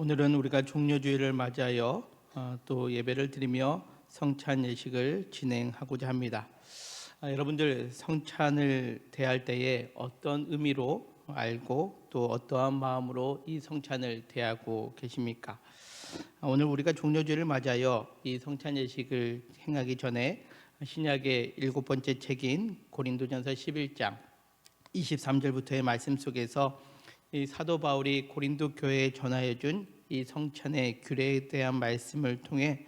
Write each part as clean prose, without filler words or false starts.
오늘은 우리가 종료주일을 맞이하여 또 예배를 드리며 성찬 예식을 진행하고자 합니다. 여러분들 성찬을 대할 때에 어떤 의미로 알고 또 어떠한 마음으로 이 성찬을 대하고 계십니까? 오늘 우리가 종료주일을 맞이하여 이 성찬 예식을 행하기 전에 신약의 7번째 책인 고린도전서 11장 23절부터의 말씀 속에서 이 사도 바울이 고린도 교회에 전하여 준 이 성찬의 규례에 대한 말씀을 통해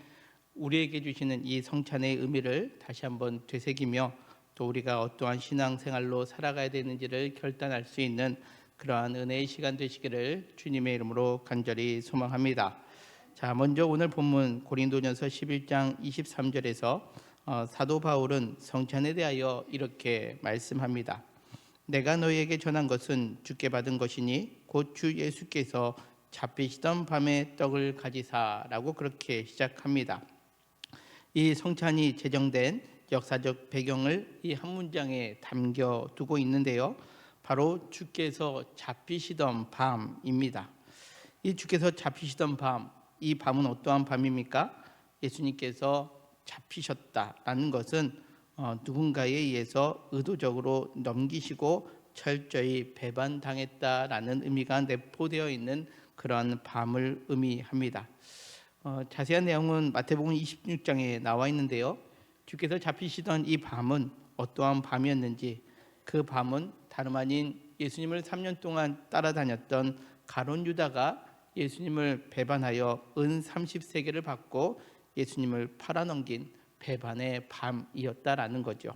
우리에게 주시는 이 성찬의 의미를 다시 한번 되새기며 또 우리가 어떠한 신앙생활로 살아가야 되는지를 결단할 수 있는 그러한 은혜의 시간 되시기를 주님의 이름으로 간절히 소망합니다. 자, 먼저 오늘 본문 고린도전서 11장 23절에서 사도 바울은 성찬에 대하여 이렇게 말씀합니다. 내가 너희에게 전한 것은 주께 받은 것이니 곧 주 예수께서 잡히시던 밤에 떡을 가지사라고 그렇게 시작합니다. 이 성찬이 제정된 역사적 배경을 이 한 문장에 담겨두고 있는데요, 바로 주께서 잡히시던 밤입니다. 이 주께서 잡히시던 밤, 이 밤은 어떠한 밤입니까? 예수님께서 잡히셨다라는 것은 누군가에 의해서 의도적으로 넘기시고 철저히 배반당했다라는 의미가 내포되어 있는 그런 밤을 의미합니다. 자세한 내용은 마태복음 26장에 나와 있는데요, 주께서 잡히시던 이 밤은 어떠한 밤이었는지, 그 밤은 다름 아닌 예수님을 3년 동안 따라다녔던 가룟 유다가 예수님을 배반하여 은 30세겔을 받고 예수님을 팔아넘긴 배반의 밤이었다라는 거죠.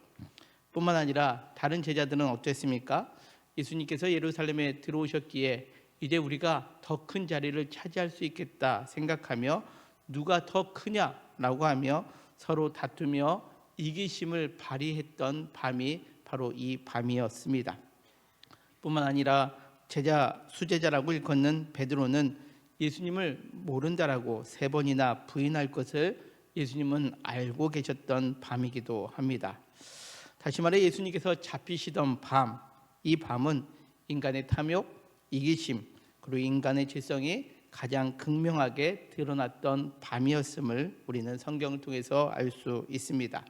뿐만 아니라 다른 제자들은 어땠습니까? 예수님께서 예루살렘에 들어오셨기에 이제 우리가 더 큰 자리를 차지할 수 있겠다 생각하며 누가 더 크냐라고 하며 서로 다투며 이기심을 발휘했던 밤이 바로 이 밤이었습니다. 뿐만 아니라 수제자라고 일컫는 베드로는 예수님을 모른다라고 3번이나 부인할 것을 예수님은 알고 계셨던 밤이기도 합니다. 다시 말해 예수님께서 잡히시던 밤, 이 밤은 인간의 탐욕, 이기심, 그리고 인간의 죄성이 가장 극명하게 드러났던 밤이었음을 우리는 성경을 통해서 알 수 있습니다.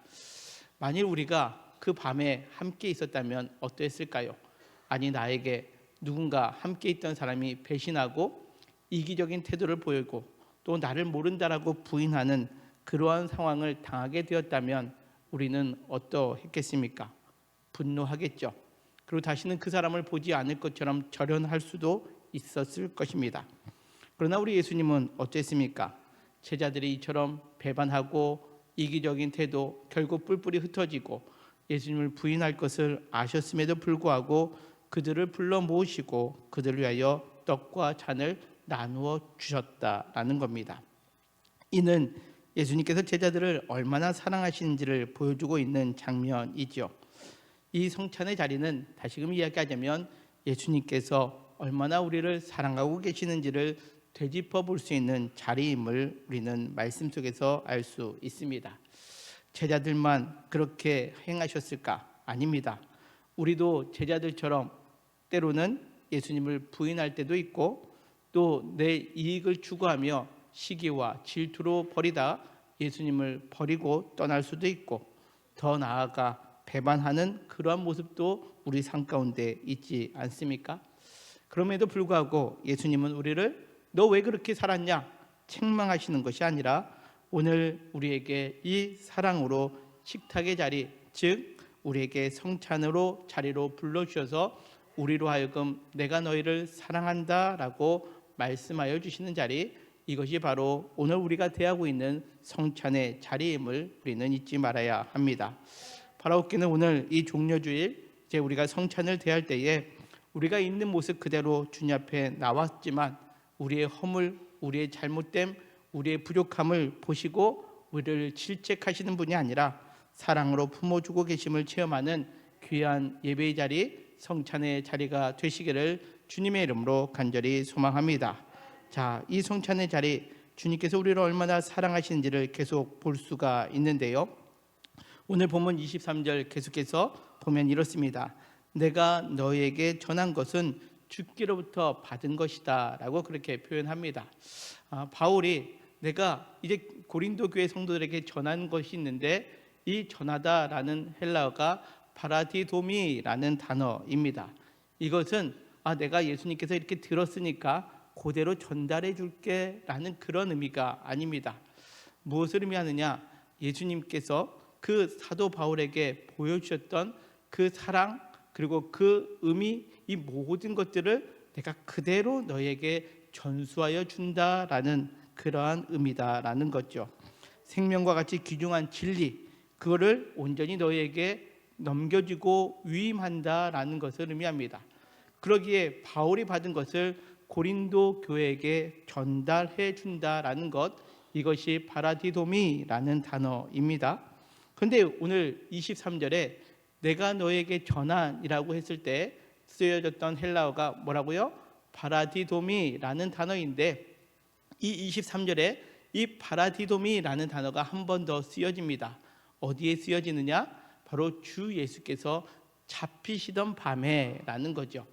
만일 우리가 그 밤에 함께 있었다면 어땠을까요? 아니, 나에게 누군가 함께 있던 사람이 배신하고 이기적인 태도를 보이고 또 나를 모른다라고 부인하는 그러한 상황을 당하게 되었다면 우리는 어떠했겠습니까? 분노하겠죠. 그리고 다시는 그 사람을 보지 않을 것처럼 절연할 수도 있었을 것입니다. 그러나 우리 예수님은 어땠습니까? 제자들이 이처럼 배반하고 이기적인 태도, 결국 뿔뿔이 흩어지고 예수님을 부인할 것을 아셨음에도 불구하고 그들을 불러 모으시고 그들을 위하여 떡과 잔을 나누어 주셨다라는 겁니다. 이는 예수님께서 제자들을 얼마나 사랑하시는지를 보여주고 있는 장면이죠. 이 성찬의 자리는 다시금 이야기하자면 예수님께서 얼마나 우리를 사랑하고 계시는지를 되짚어 볼 수 있는 자리임을 우리는 말씀 속에서 알 수 있습니다. 제자들만 그렇게 행하셨을까? 아닙니다. 우리도 제자들처럼 때로는 예수님을 부인할 때도 있고 또 내 이익을 추구하며 시기와 질투로 버리다 예수님을 버리고 떠날 수도 있고 더 나아가 배반하는 그러한 모습도 우리 삶 가운데 있지 않습니까? 그럼에도 불구하고 예수님은 우리를 너 왜 그렇게 살았냐 책망하시는 것이 아니라 오늘 우리에게 이 사랑으로 식탁의 자리, 즉 우리에게 성찬으로 자리로 불러주셔서 우리로 하여금 내가 너희를 사랑한다 라고 말씀하여 주시는 자리, 이것이 바로 오늘 우리가 대하고 있는 성찬의 자리임을 우리는 잊지 말아야 합니다. 바라옵기는 오늘 이 종료주일 이제 우리가 성찬을 대할 때에 우리가 있는 모습 그대로 주님 앞에 나왔지만 우리의 허물, 우리의 잘못됨, 우리의 부족함을 보시고 우리를 질책하시는 분이 아니라 사랑으로 품어주고 계심을 체험하는 귀한 예배의 자리, 성찬의 자리가 되시기를 주님의 이름으로 간절히 소망합니다. 자, 이 성찬의 자리, 주님께서 우리를 얼마나 사랑하시는지를 계속 볼 수가 있는데요, 오늘 본문 23절 계속해서 보면 이렇습니다. 내가 너희에게 전한 것은 주께로부터 받은 것이다 라고 그렇게 표현합니다. 바울이 내가 이제 고린도 교회 성도들에게 전한 것이 있는데, 이 전하다라는 헬라어가 파라디도미라는 단어입니다. 이것은 내가 예수님께서 이렇게 들었으니까 그대로 전달해 줄게 라는 그런 의미가 아닙니다. 무엇을 의미하느냐? 예수님께서 그 사도 바울에게 보여주셨던 그 사랑, 그리고 그 의미, 이 모든 것들을 내가 그대로 너에게 전수하여 준다라는 그러한 의미다라는 거죠. 생명과 같이 귀중한 진리, 그거를 온전히 너에게 넘겨주고 위임한다라는 것을 의미합니다. 그러기에 바울이 받은 것을 고린도 교회에게 전달해 준다라는 것, 이것이 파라디도미라는 단어입니다. 그런데 오늘 23절에 내가 너에게 전한이라고 했을 때 쓰여졌던 헬라어가 뭐라고요? 파라디도미라는 단어인데, 이 23절에 이 파라디도미라는 단어가 한 번 더 쓰여집니다. 어디에 쓰여지느냐? 바로 주 예수께서 잡히시던 밤에라는 거죠.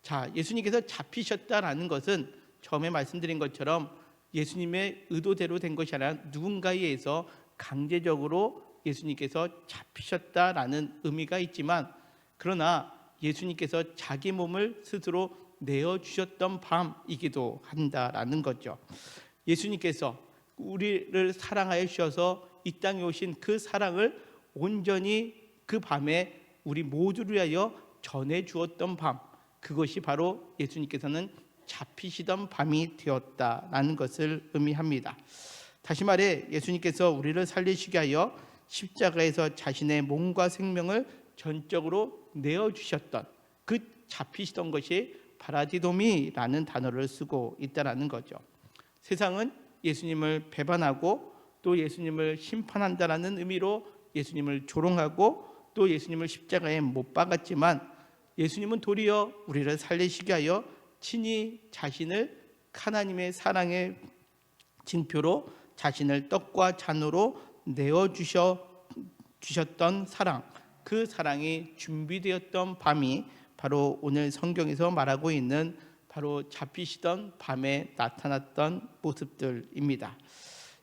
자, 예수님께서 잡히셨다라는 것은 처음에 말씀드린 것처럼 예수님의 의도대로 된 것이 아니라 누군가에 의해서 강제적으로 예수님께서 잡히셨다라는 의미가 있지만, 그러나 예수님께서 자기 몸을 스스로 내어주셨던 밤이기도 한다라는 거죠. 예수님께서 우리를 사랑하여 주셔서 이 땅에 오신 그 사랑을 온전히 그 밤에 우리 모두를 위하여 전해 주었던 밤, 그것이 바로 예수님께서는 잡히시던 밤이 되었다라는 것을 의미합니다. 다시 말해 예수님께서 우리를 살리시기 위하여 십자가에서 자신의 몸과 생명을 전적으로 내어주셨던 그 잡히시던 것이 파라디도미라는 단어를 쓰고 있다는 거죠. 세상은 예수님을 배반하고 또 예수님을 심판한다라는 의미로 예수님을 조롱하고 또 예수님을 십자가에 못 박았지만, 예수님은 도리어 우리를 살리시기 위하여 친히 자신을 하나님의 사랑의 징표로 자신을 떡과 잔으로 내어주셨던 사랑, 그 사랑이 준비되었던 밤이 바로 오늘 성경에서 말하고 있는 바로 잡히시던 밤에 나타났던 모습들입니다.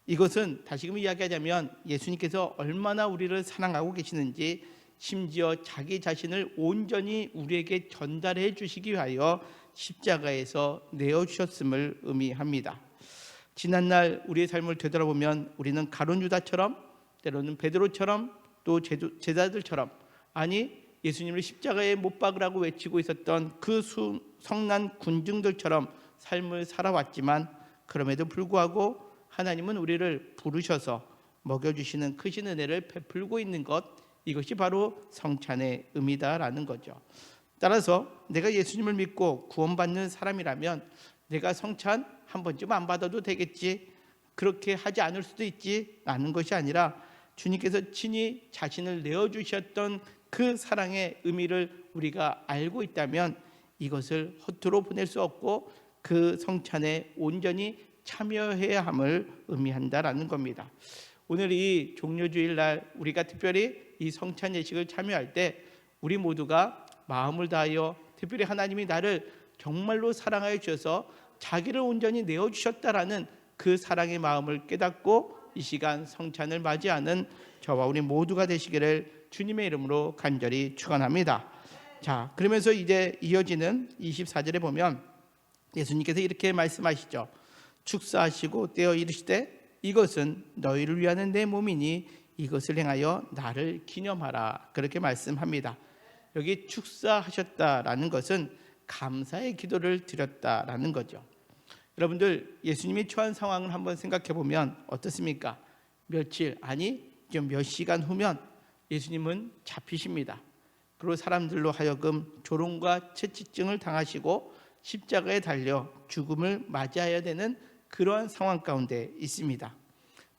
이것은 다시금 이야기하자면 예수님께서 얼마나 우리를 사랑하고 계시는지, 심지어 자기 자신을 온전히 우리에게 전달해 주시기 위하여 십자가에서 내어주셨음을 의미합니다. 지난날 우리의 삶을 되돌아보면 우리는 가룟 유다처럼, 때로는 베드로처럼, 또 제자들처럼, 아니 예수님을 십자가에 못 박으라고 외치고 있었던 그 성난 군중들처럼 삶을 살아왔지만, 그럼에도 불구하고 하나님은 우리를 부르셔서 먹여주시는 크신 은혜를 베풀고 있는 것, 이것이 바로 성찬의 의미다라는 거죠. 따라서 내가 예수님을 믿고 구원받는 사람이라면 내가 성찬 한 번쯤 안 받아도 되겠지, 그렇게 하지 않을 수도 있지 라는 것이 아니라, 주님께서 친히 자신을 내어주셨던 그 사랑의 의미를 우리가 알고 있다면 이것을 허투루 보낼 수 없고 그 성찬에 온전히 참여해야 함을 의미한다라는 겁니다. 오늘 이 종료주일날 우리가 특별히 이 성찬 예식을 참여할 때 우리 모두가 마음을 다하여, 특별히 하나님이 나를 정말로 사랑하여 주셔서 자기를 온전히 내어주셨다라는 그 사랑의 마음을 깨닫고 이 시간 성찬을 맞이하는 저와 우리 모두가 되시기를 주님의 이름으로 간절히 축원합니다. 자, 그러면서 이제 이어지는 24절에 보면 예수님께서 이렇게 말씀하시죠. 축사하시고 떼어 이르시되 이것은 너희를 위하는 내 몸이니 이것을 행하여 나를 기념하라, 그렇게 말씀합니다. 여기 축사하셨다라는 것은 감사의 기도를 드렸다라는 거죠. 여러분들, 예수님이 처한 상황을 한번 생각해 보면 어떻습니까? 며칠, 아니 좀 몇 시간 후면 예수님은 잡히십니다. 그리고 사람들로 하여금 조롱과 채찍증을 당하시고 십자가에 달려 죽음을 맞이해야 되는 그러한 상황 가운데 있습니다.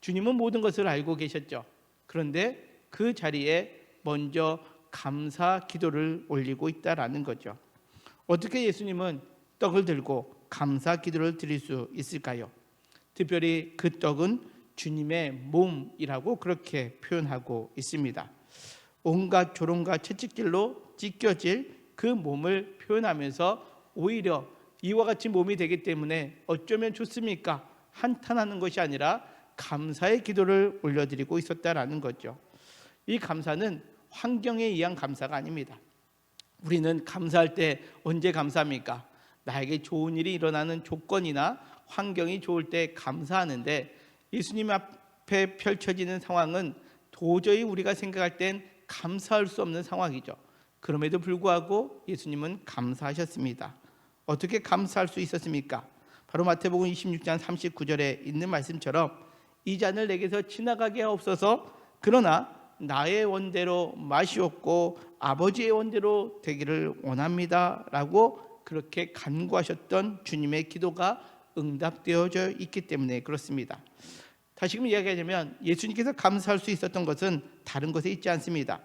주님은 모든 것을 알고 계셨죠. 그런데 그 자리에 먼저 감사 기도를 올리고 있다라는 거죠. 어떻게 예수님은 떡을 들고 감사 기도를 드릴 수 있을까요? 특별히 그 떡은 주님의 몸이라고 그렇게 표현하고 있습니다. 온갖 조롱과 채찍질로 찢겨질 그 몸을 표현하면서 오히려 이와 같이 몸이 되기 때문에 어쩌면 좋습니까? 한탄하는 것이 아니라 감사의 기도를 올려드리고 있었다라는 거죠. 이 감사는 환경에 의한 감사가 아닙니다. 우리는 감사할 때 언제 감사합니까? 나에게 좋은 일이 일어나는 조건이나 환경이 좋을 때 감사하는데, 예수님 앞에 펼쳐지는 상황은 도저히 우리가 생각할 땐 감사할 수 없는 상황이죠. 그럼에도 불구하고 예수님은 감사하셨습니다. 어떻게 감사할 수 있었습니까? 바로 마태복음 26장 39절에 있는 말씀처럼 이 잔을 내게서 지나가게 하옵소서, 그러나 나의 원대로 마시옵고 아버지의 원대로 되기를 원합니다 라고 그렇게 간구하셨던 주님의 기도가 응답되어져 있기 때문에 그렇습니다. 다시금 이야기하자면 예수님께서 감사할 수 있었던 것은 다른 것에 있지 않습니다.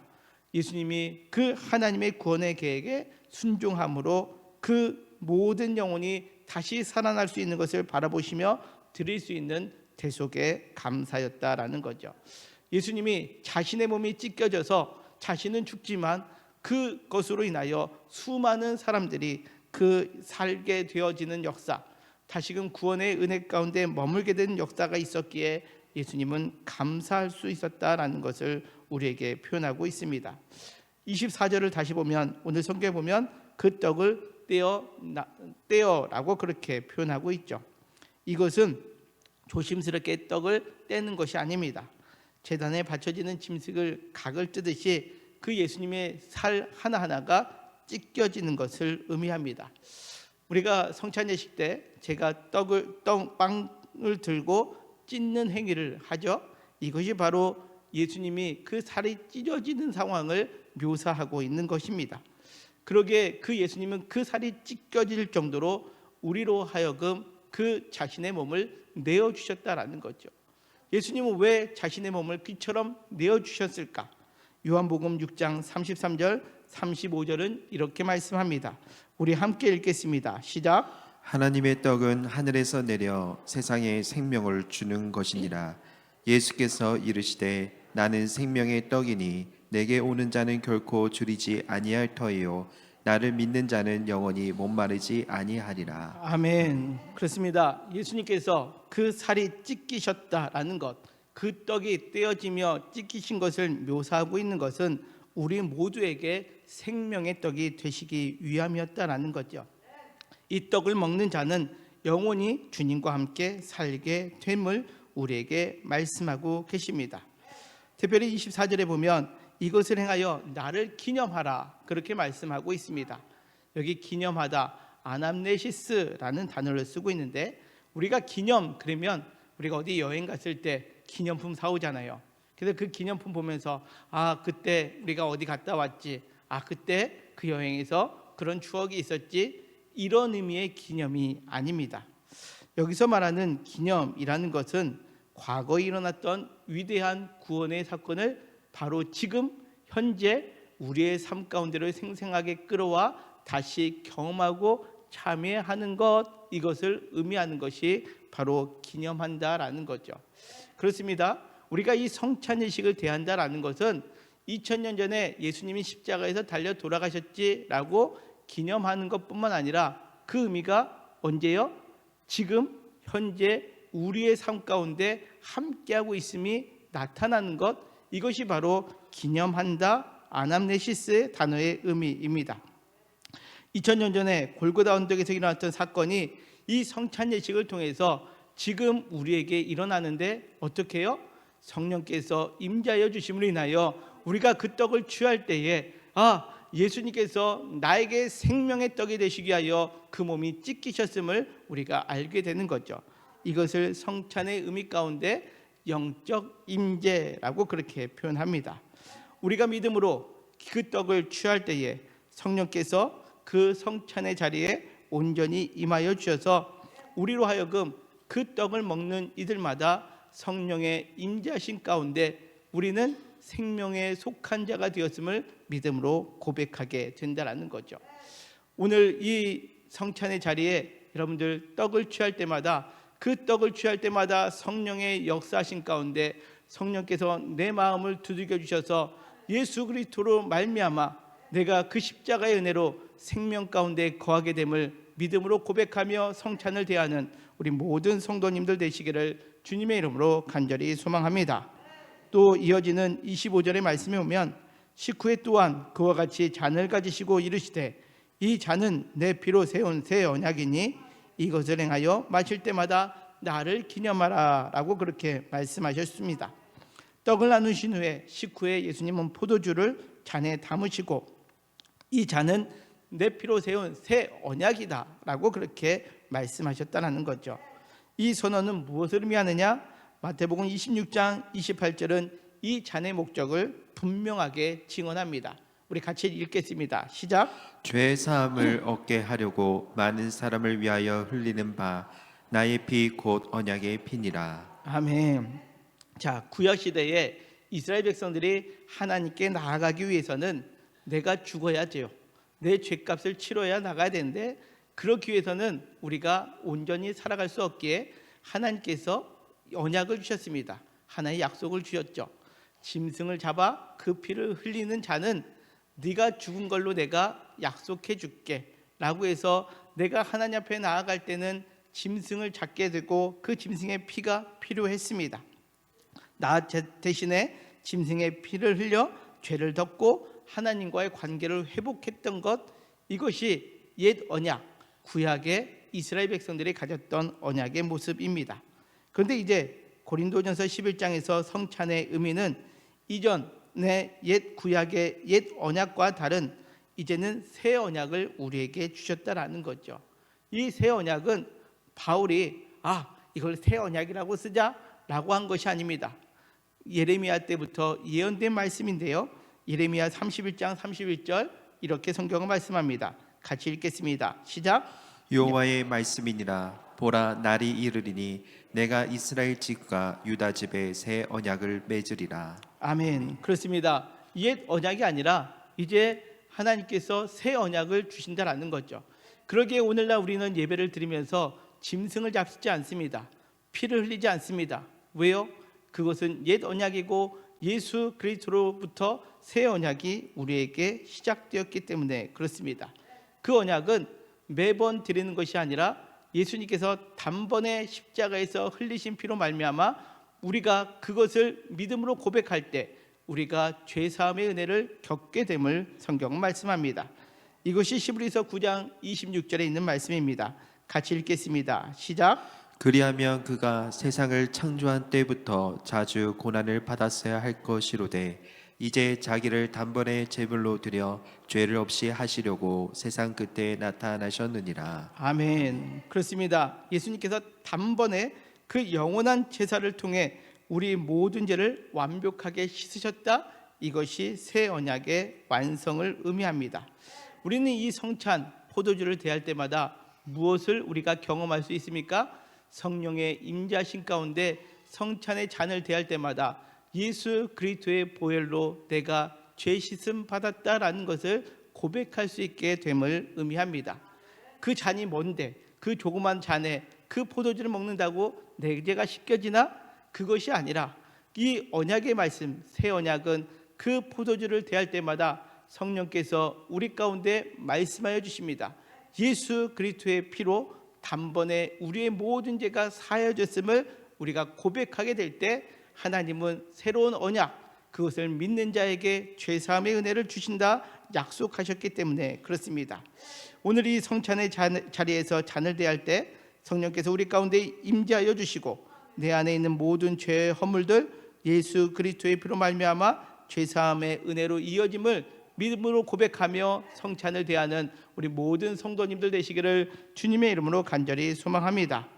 예수님이 그 하나님의 구원의 계획에 순종함으로 그 모든 영혼이 다시 살아날 수 있는 것을 바라보시며 드릴 수 있는 대속의 감사였다라는 거죠. 예수님이 자신의 몸이 찢겨져서 자신은 죽지만 그것으로 인하여 수많은 사람들이 그 살게 되어지는 역사, 다시금 구원의 은혜 가운데 머물게 되는 역사가 있었기에 예수님은 감사할 수 있었다라는 것을 우리에게 표현하고 있습니다. 24절을 다시 보면, 오늘 성경에 보면 그 떡을 떼어라고 그렇게 표현하고 있죠. 이것은 조심스럽게 떡을 떼는 것이 아닙니다. 제단에 바쳐지는 짐승을 각을 뜨듯이 그 예수님의 살 하나하나가 찢겨지는 것을 의미합니다. 우리가 성찬 예식 때 제가 빵을 들고 찢는 행위를 하죠. 이것이 바로 예수님이 그 살이 찢어지는 상황을 묘사하고 있는 것입니다. 그러기에 그 예수님은 그 살이 찢겨질 정도로 우리로 하여금 그 자신의 몸을 내어주셨다라는 거죠. 예수님은 왜 자신의 몸을 귀처럼 내어주셨을까? 요한복음 6장 33절 35절은 이렇게 말씀합니다. 우리 함께 읽겠습니다. 시작. 하나님의 떡은 하늘에서 내려 세상에 생명을 주는 것이니라. 예수께서 이르시되 나는 생명의 떡이니 내게 오는 자는 결코 줄이지 아니할 터이요 나를 믿는 자는 영원히 목마르지 아니하리라. 아멘. 그렇습니다. 예수님께서 그 살이 찢기셨다라는 것, 그 떡이 떼어지며 찢기신 것을 묘사하고 있는 것은 우리 모두에게 생명의 떡이 되시기 위함이었다라는 거죠. 이 떡을 먹는 자는 영원히 주님과 함께 살게 됨을 우리에게 말씀하고 계십니다. 특별히 24절에 보면 이것을 행하여 나를 기념하라 그렇게 말씀하고 있습니다. 여기 기념하다, 아남네시스라는 단어를 쓰고 있는데, 우리가 기념 그러면 우리가 어디 여행 갔을 때 기념품 사오잖아요. 그래서 그 기념품 보면서 그때 우리가 어디 갔다 왔지, 그때 그 여행에서 그런 추억이 있었지, 이런 의미의 기념이 아닙니다. 여기서 말하는 기념이라는 것은 과거에 일어났던 위대한 구원의 사건을 바로 지금 현재 우리의 삶 가운데로 생생하게 끌어와 다시 경험하고 참여하는 것, 이것을 의미하는 것이 바로 기념한다라는 거죠. 그렇습니다. 우리가 이 성찬예식을 대한다라는 것은 2000년 전에 예수님이 십자가에서 달려 돌아가셨지라고 기념하는 것뿐만 아니라 그 의미가 언제요? 지금 현재 우리의 삶 가운데 함께하고 있음이 나타나는 것, 이것이 바로 기념한다, 아남네시스의 단어의 의미입니다. 2000년 전에 골고다 언덕에서 일어났던 사건이 이 성찬 예식을 통해서 지금 우리에게 일어나는데 어떻게 해요? 성령께서 임재하여 주심으로 인하여 우리가 그 떡을 취할 때에 예수님께서 나에게 생명의 떡이 되시기 위하여 그 몸이 찢기셨음을 우리가 알게 되는 거죠. 이것을 성찬의 의미 가운데 영적 임재라고 그렇게 표현합니다. 우리가 믿음으로 그 떡을 취할 때에 성령께서 그 성찬의 자리에 온전히 임하여 주셔서 우리로 하여금 그 떡을 먹는 이들마다 성령의 임재하신 가운데 우리는 생명에 속한 자가 되었음을 믿음으로 고백하게 된다는 거죠. 오늘 이 성찬의 자리에 여러분들 떡을 취할 때마다, 그 떡을 취할 때마다 성령의 역사하신 가운데 성령께서 내 마음을 두들겨 주셔서 예수 그리스도로 말미암아 내가 그 십자가의 은혜로 생명 가운데 거하게 됨을 믿음으로 고백하며 성찬을 대하는 우리 모든 성도님들 되시기를 주님의 이름으로 간절히 소망합니다. 또 이어지는 25절의 말씀에 오면 식후에 또한 그와 같이 잔을 가지시고 이르시되 이 잔은 내 피로 세운 새 언약이니 이것을 행하여 마실 때마다 나를 기념하라 라고 그렇게 말씀하셨습니다. 떡을 나누신 후에 식후에 예수님은 포도주를 잔에 담으시고 이 잔은 내 피로 세운 새 언약이다 라고 그렇게 말씀하셨다는 거죠. 이 선언은 무엇을 의미하느냐? 마태복음 26장 28절은 이 잔의 목적을 분명하게 증언합니다. 우리 같이 읽겠습니다. 시작. 죄 사함을 얻게 하려고 많은 사람을 위하여 흘리는 바 나의 피 곧 언약의 피니라. 아멘. 자, 구약 시대에 이스라엘 백성들이 하나님께 나아가기 위해서는 내가 죽어야 돼요. 내 죄값을 치러야 나가야 되는데 그렇기 위해서는 우리가 온전히 살아갈 수 없기에 하나님께서 언약을 주셨습니다. 하나의 약속을 주셨죠. 짐승을 잡아 그 피를 흘리는 자는 네가 죽은 걸로 내가 약속해 줄게 라고 해서 내가 하나님 앞에 나아갈 때는 짐승을 잡게 되고 그 짐승의 피가 필요했습니다. 나 대신에 짐승의 피를 흘려 죄를 덮고 하나님과의 관계를 회복했던 것, 이것이 옛 언약, 구약의 이스라엘 백성들이 가졌던 언약의 모습입니다. 그런데 이제 고린도전서 11장에서 성찬의 의미는 이전의 옛 구약의 옛 언약과 다른 이제는 새 언약을 우리에게 주셨다라는 거죠. 이 새 언약은 바울이 이걸 새 언약이라고 쓰자라고 한 것이 아닙니다. 예레미야 때부터 예언된 말씀인데요. 예레미야 31장 31절 이렇게 성경은 말씀합니다. 같이 읽겠습니다. 시작. 여호와의 말씀이니라. 보라, 날이 이르리니 내가 이스라엘 집과 유다 집에 새 언약을 맺으리라. 아멘. 그렇습니다. 옛 언약이 아니라 이제 하나님께서 새 언약을 주신다라는 거죠. 그러기에 오늘날 우리는 예배를 드리면서 짐승을 잡지 않습니다. 피를 흘리지 않습니다. 왜요? 그것은 옛 언약이고 예수 그리스도로부터 새 언약이 우리에게 시작되었기 때문에 그렇습니다. 그 언약은 매번 드리는 것이 아니라 예수님께서 단번에 십자가에서 흘리신 피로 말미암아 우리가 그것을 믿음으로 고백할 때 우리가 죄 사함의 은혜를 겪게 됨을 성경은 말씀합니다. 이것이 히브리서 9장 26절에 있는 말씀입니다. 같이 읽겠습니다. 시작. 그리하면 그가 세상을 창조한 때부터 자주 고난을 받았어야 할 것이로되 이제 자기를 단번에 제물로 드려 죄를 없이 하시려고 세상 끝에 나타나셨느니라. 아멘. 그렇습니다. 예수님께서 단번에 그 영원한 제사를 통해 우리 모든 죄를 완벽하게 씻으셨다. 이것이 새 언약의 완성을 의미합니다. 우리는 이 성찬 포도주를 대할 때마다 무엇을 우리가 경험할 수 있습니까? 성령의 임재하심 가운데 성찬의 잔을 대할 때마다 예수 그리스도의 보혈로 내가 죄 씻음 받았다라는 것을 고백할 수 있게 됨을 의미합니다. 그 잔이 뭔데? 그 조그만 잔에 그 포도주를 먹는다고 내 죄가 씻겨지나? 그것이 아니라 이 언약의 말씀, 새 언약은 그 포도주를 대할 때마다 성령께서 우리 가운데 말씀하여 주십니다. 예수 그리스도의 피로 단번에 우리의 모든 죄가 사해졌음을 우리가 고백하게 될 때 하나님은 새로운 언약, 그것을 믿는 자에게 죄사함의 은혜를 주신다 약속하셨기 때문에 그렇습니다. 오늘 이 성찬의 자리에서 잔을 대할 때 성령께서 우리 가운데 임재하여 주시고 내 안에 있는 모든 죄의 허물들 예수 그리스도의 피로 말미암아 죄사함의 은혜로 이어짐을 믿음으로 고백하며 성찬을 대하는 우리 모든 성도님들 되시기를 주님의 이름으로 간절히 소망합니다.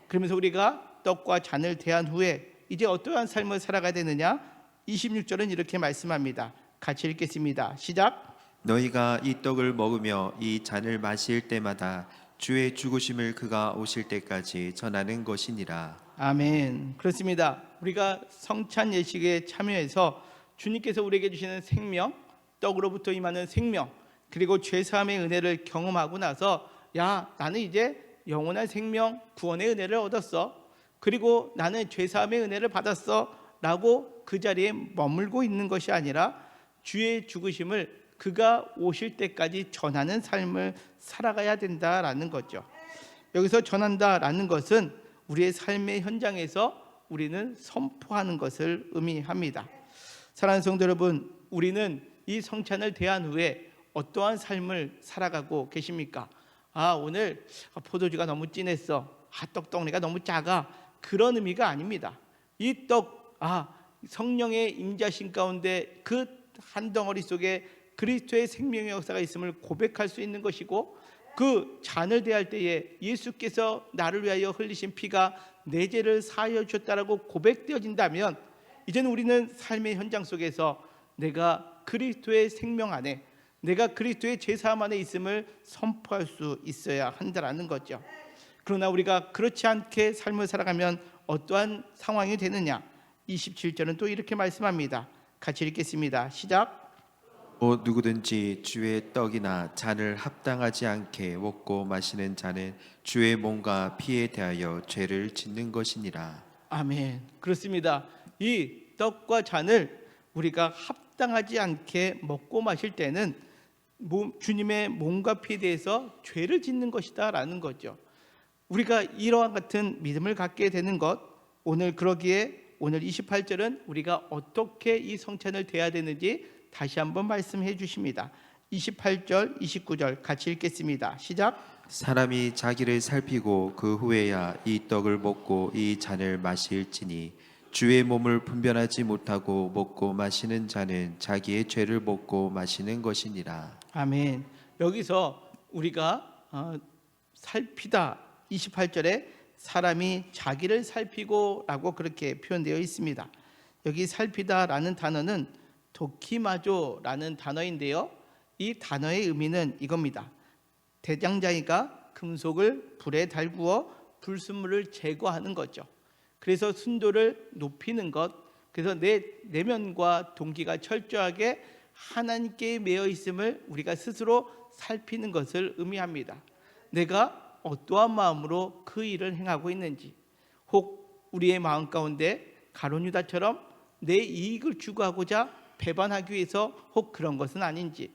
그러면서 우리가 떡과 잔을 대한 후에 이제 어떠한 삶을 살아가야 되느냐? 26절은 이렇게 말씀합니다. 같이 읽겠습니다. 시작. 너희가 이 떡을 먹으며 이 잔을 마실 때마다 주의 죽으심을 그가 오실 때까지 전하는 것이니라. 아멘. 그렇습니다. 우리가 성찬 예식에 참여해서 주님께서 우리에게 주시는 생명, 떡으로부터 임하는 생명, 그리고 죄사함의 은혜를 경험하고 나서 나는 이제 영원한 생명, 구원의 은혜를 얻었어. 그리고 나는 죄사함의 은혜를 받았어 라고 그 자리에 머물고 있는 것이 아니라 주의 죽으심을 그가 오실 때까지 전하는 삶을 살아가야 된다라는 거죠. 여기서 전한다라는 것은 우리의 삶의 현장에서 우리는 선포하는 것을 의미합니다. 사랑하는 성도 여러분, 우리는 이 성찬을 대한 후에 어떠한 삶을 살아가고 계십니까? 오늘 포도주가 너무 진했어. 떡덩이가 너무 작아. 그런 의미가 아닙니다. 이 떡, 성령의 임자신 가운데 그 한 덩어리 속에 그리스도의 생명의 역사가 있음을 고백할 수 있는 것이고, 그 잔을 대할 때에 예수께서 나를 위하여 흘리신 피가 내 죄를 사하여 주셨다라고 고백되어진다면, 이제는 우리는 삶의 현장 속에서 내가 그리스도의 생명 안에, 내가 그리스도의 죄사함 안에 있음을 선포할 수 있어야 한다라는 거죠. 그러나 우리가 그렇지 않게 삶을 살아가면 어떠한 상황이 되느냐? 27절은 또 이렇게 말씀합니다. 같이 읽겠습니다. 시작. 누구든지 주의 떡이나 잔을 합당하지 않게 먹고 마시는 자는 주의 몸과 피에 대하여 죄를 짓는 것이니라. 아멘. 그렇습니다. 이 떡과 잔을 우리가 합당하지 않게 먹고 마실 때는 주님의 몸과 피에 대해서 죄를 짓는 것이다 라는 거죠. 우리가 이러한 같은 믿음을 갖게 되는 것, 오늘 그러기에 오늘 28절은 우리가 어떻게 이 성찬을 대해야 되는지 다시 한번 말씀해 주십니다. 28절, 29절 같이 읽겠습니다. 시작. 사람이 자기를 살피고 그 후에야 이 떡을 먹고 이 잔을 마실지니 주의 몸을 분별하지 못하고 먹고 마시는 자는 자기의 죄를 먹고 마시는 것이니라. 아멘. 여기서 우리가 살피다 28절에 사람이 자기를 살피고 라고 그렇게 표현되어 있습니다. 여기 살피다라는 단어는 도키마조라는 단어인데요, 이 단어의 의미는 이겁니다. 대장장이가 금속을 불에 달구어 불순물을 제거하는 거죠. 그래서 순도를 높이는 것, 그래서 내 내면과 동기가 철저하게 하나님께 매여 있음을 우리가 스스로 살피는 것을 의미합니다. 내가 어떠한 마음으로 그 일을 행하고 있는지, 혹 우리의 마음 가운데 가룟 유다처럼 내 이익을 추구하고자 배반하기 위해서 혹 그런 것은 아닌지,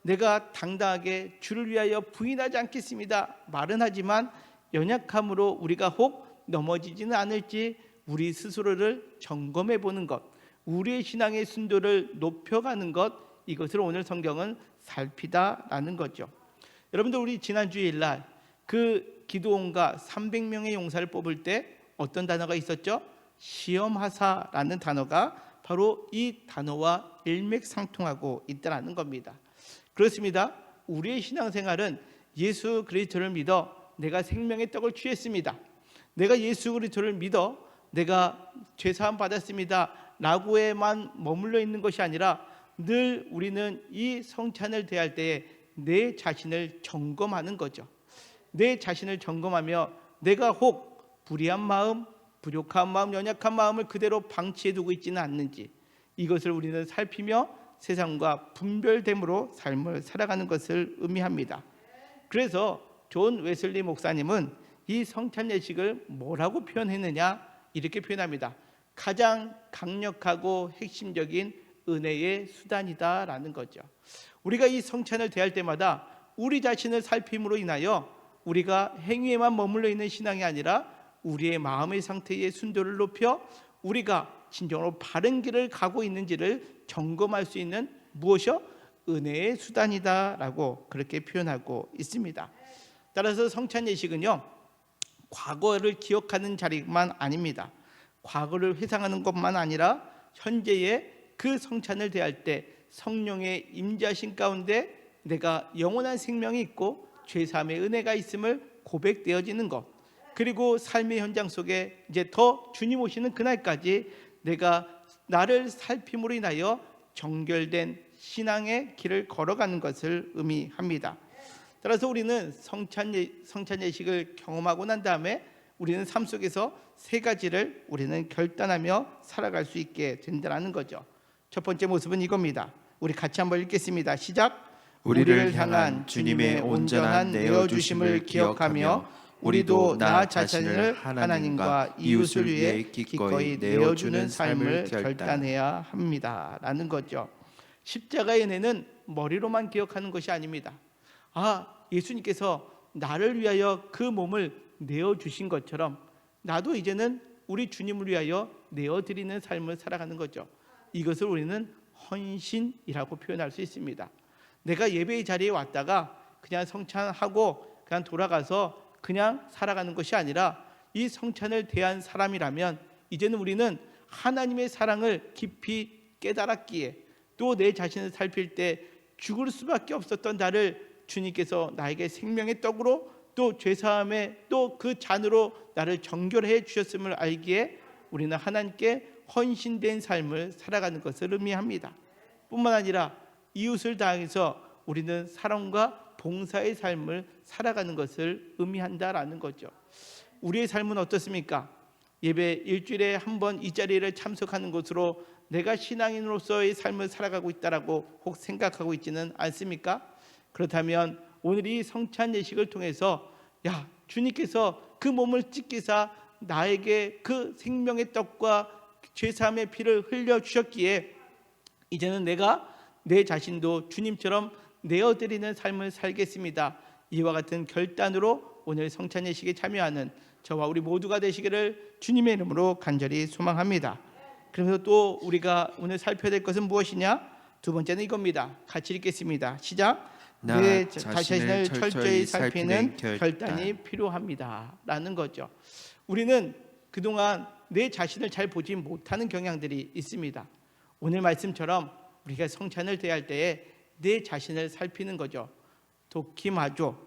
내가 당당하게 주를 위하여 부인하지 않겠습니다 말은 하지만 연약함으로 우리가 혹 넘어지지는 않을지 우리 스스로를 점검해 보는 것, 우리의 신앙의 순도를 높여가는 것, 이것을 오늘 성경은 살피다라는 거죠. 여러분들, 우리 지난 주일날 그 기드온과 300명의 용사를 뽑을 때 어떤 단어가 있었죠? 시험하사라는 단어가 바로 이 단어와 일맥상통하고 있다는 겁니다. 그렇습니다. 우리의 신앙생활은 예수 그리스도를 믿어 내가 생명의 떡을 취했습니다, 내가 예수 그리스도를 믿어 내가 죄사함 받았습니다 라고에만 머물러 있는 것이 아니라 늘 우리는 이 성찬을 대할 때에 내 자신을 점검하는 거죠. 내 자신을 점검하며 내가 혹 불의한 마음, 부족한 마음, 연약한 마음을 그대로 방치해 두고 있지는 않는지, 이것을 우리는 살피며 세상과 분별됨으로 삶을 살아가는 것을 의미합니다. 그래서 존 웨슬리 목사님은 이 성찬 예식을 뭐라고 표현했느냐, 이렇게 표현합니다. 가장 강력하고 핵심적인 은혜의 수단이다라는 거죠. 우리가 이 성찬을 대할 때마다 우리 자신을 살핌으로 인하여 우리가 행위에만 머물러 있는 신앙이 아니라 우리의 마음의 상태의 순도를 높여 우리가 진정으로 바른 길을 가고 있는지를 점검할 수 있는 무엇이요? 은혜의 수단이다라고 그렇게 표현하고 있습니다. 따라서 성찬 예식은요, 과거를 기억하는 자리만 아닙니다. 과거를 회상하는 것만 아니라 현재의 그 성찬을 대할 때 성령의 임재하신 가운데 내가 영원한 생명이 있고 죄사함의 은혜가 있음을 고백되어지는 것, 그리고 삶의 현장 속에 이제 더 주님 오시는 그날까지 내가 나를 살핌으로 인하여 정결된 신앙의 길을 걸어가는 것을 의미합니다. 따라서 우리는 성찬 예식을 경험하고 난 다음에 우리는 삶 속에서 세 가지를 우리는 결단하며 살아갈 수 있게 된다는 거죠. 첫 번째 모습은 이겁니다. 우리 같이 한번 읽겠습니다. 시작. 우리를 향한 주님의 온전한 내어주심을 기억하며 우리도 나 자신을 하나님과 이웃을 위해 기꺼이 내어주는 삶을 결단해야 합니다라는 거죠. 십자가의 은혜는 머리로만 기억하는 것이 아닙니다. 예수님께서 나를 위하여 그 몸을 내어주신 것처럼 나도 이제는 우리 주님을 위하여 내어드리는 삶을 살아가는 거죠. 이것을 우리는 헌신이라고 표현할 수 있습니다. 내가 예배의 자리에 왔다가 그냥 성찬하고 그냥 돌아가서 그냥 살아가는 것이 아니라 이 성찬을 대한 사람이라면 이제는 우리는 하나님의 사랑을 깊이 깨달았기에 또 내 자신을 살필 때 죽을 수밖에 없었던 나를 주님께서 나에게 생명의 떡으로 또 죄사함의 또 그 잔으로 나를 정결해 주셨음을 알기에 우리는 하나님께 헌신된 삶을 살아가는 것을 의미합니다. 뿐만 아니라 이웃을 당해서 우리는 사랑과 봉사의 삶을 살아가는 것을 의미한다라는 거죠. 우리의 삶은 어떻습니까? 예배 일주일에 한 번 이 자리를 참석하는 것으로 내가 신앙인으로서의 삶을 살아가고 있다라고 혹 생각하고 있지는 않습니까? 그렇다면 오늘 이 성찬 예식을 통해서 주님께서 그 몸을 찢기사 나에게 그 생명의 떡과 죄사함의 피를 흘려주셨기에 이제는 내가 내 자신도 주님처럼 내어드리는 삶을 살겠습니다. 이와 같은 결단으로 오늘 성찬 예식에 참여하는 저와 우리 모두가 되시기를 주님의 이름으로 간절히 소망합니다. 그러면서 또 우리가 오늘 살펴야 될 것은 무엇이냐? 두 번째는 이겁니다. 같이 읽겠습니다. 시작. 내 자신을 철저히 살피는 결단이 필요합니다 라는 거죠. 우리는 그동안 내 자신을 잘 보지 못하는 경향들이 있습니다. 오늘 말씀처럼 우리가 성찬을 대할 때에 내 자신을 살피는 거죠. 도끼마저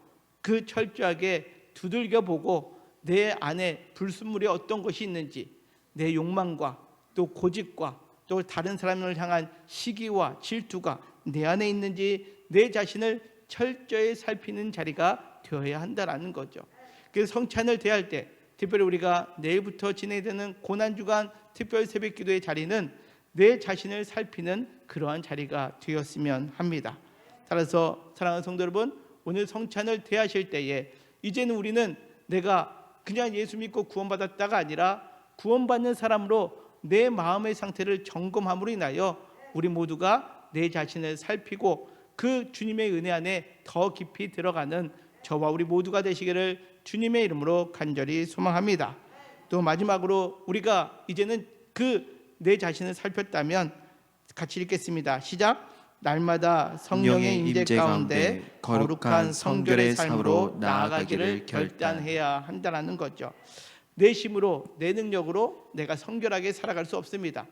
그 철저하게 두들겨 보고 내 안에 불순물이 어떤 것이 있는지, 내 욕망과 또 고집과 또 다른 사람을 향한 시기와 질투가 내 안에 있는지 내 자신을 철저히 살피는 자리가 되어야 한다라는 거죠. 그래서 성찬을 대할 때 특별히 우리가 내일부터 진행되는 고난주간 특별 새벽기도의 자리는 내 자신을 살피는 그러한 자리가 되었으면 합니다. 따라서 사랑하는 성도 여러분, 오늘 성찬을 대하실 때에 이제는 우리는 내가 그냥 예수 믿고 구원받았다가 아니라 구원받는 사람으로 내 마음의 상태를 점검함으로 인하여 우리 모두가 내 자신을 살피고 그 주님의 은혜 안에 더 깊이 들어가는 저와 우리 모두가 되시기를 주님의 이름으로 간절히 소망합니다. 또 마지막으로 우리가 이제는 그 내 자신을 살폈다면 같이 읽겠습니다. 시작. 날마다 성령의 임재 가운데 거룩한 성결의 삶으로 나아가기를 결단해야 한다는 거죠. 내 힘으로 내 능력으로 내가 성결하게 살아갈 수 없습니다.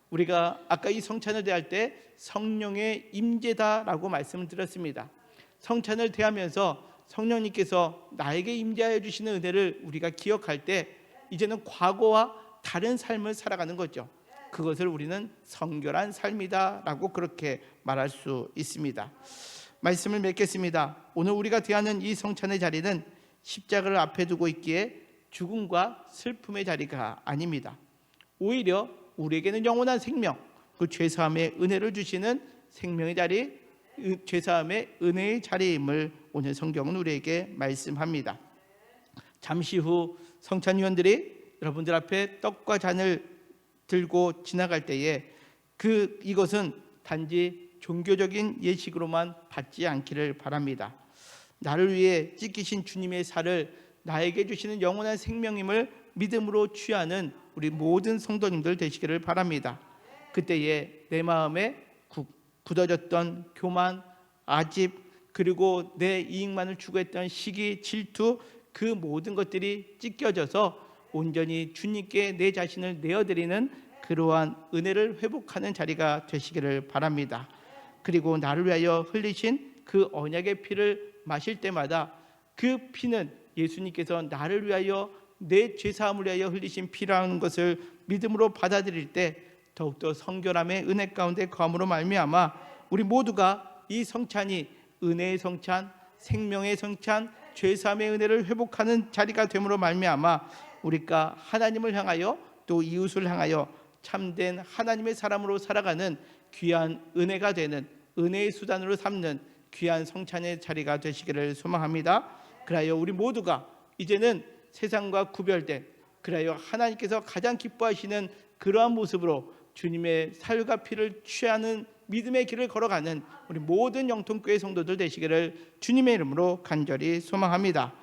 우리가 아까 이 성찬을 대할 때 성령의 임재다라고 말씀을 드렸습니다. 성찬을 대하면서 성령님께서 나에게 임재하여 주시는 은혜를 우리가 기억할 때 이제는 과거와 다른 삶을 살아가는 거죠. 그것을 우리는 성결한 삶이다라고 그렇게 말할 수 있습니다. 말씀을 맺겠습니다. 오늘 우리가 대하는 이 성찬의 자리는 십자가를 앞에 두고 있기에 죽음과 슬픔의 자리가 아닙니다. 오히려 우리에게는 영원한 생명, 그 죄사함의 은혜를 주시는 생명의 자리, 죄사함의 은혜의 자리임을 오늘 성경은 우리에게 말씀합니다. 잠시 후 성찬위원들이 여러분들 앞에 떡과 잔을 들고 지나갈 때에 이것은 단지 종교적인 예식으로만 받지 않기를 바랍니다. 나를 위해 찢기신 주님의 살을 나에게 주시는 영원한 생명임을 믿음으로 취하는 우리 모든 성도님들 되시기를 바랍니다. 그때에 내 마음에 굳어졌던 교만, 아집, 그리고 내 이익만을 추구했던 시기, 질투, 그 모든 것들이 찢겨져서 온전히 주님께 내 자신을 내어드리는 그러한 은혜를 회복하는 자리가 되시기를 바랍니다. 그리고 나를 위하여 흘리신 그 언약의 피를 마실 때마다 그 피는 예수님께서 나를 위하여 내 죄사함을 위하여 흘리신 피라는 것을 믿음으로 받아들일 때 더욱더 성결함의 은혜 가운데 거함으로 말미암아 우리 모두가 이 성찬이 은혜의 성찬, 생명의 성찬, 죄사함의 은혜를 회복하는 자리가 됨으로 말미암아 우리가 하나님을 향하여 또 이웃을 향하여 참된 하나님의 사람으로 살아가는 귀한 은혜가 되는 은혜의 수단으로 삼는 귀한 성찬의 자리가 되시기를 소망합니다. 그리하여 우리 모두가 이제는 세상과 구별된, 그리하여 하나님께서 가장 기뻐하시는 그러한 모습으로 주님의 살과 피를 취하는 믿음의 길을 걸어가는 우리 모든 영통교회 성도들 되시기를 주님의 이름으로 간절히 소망합니다.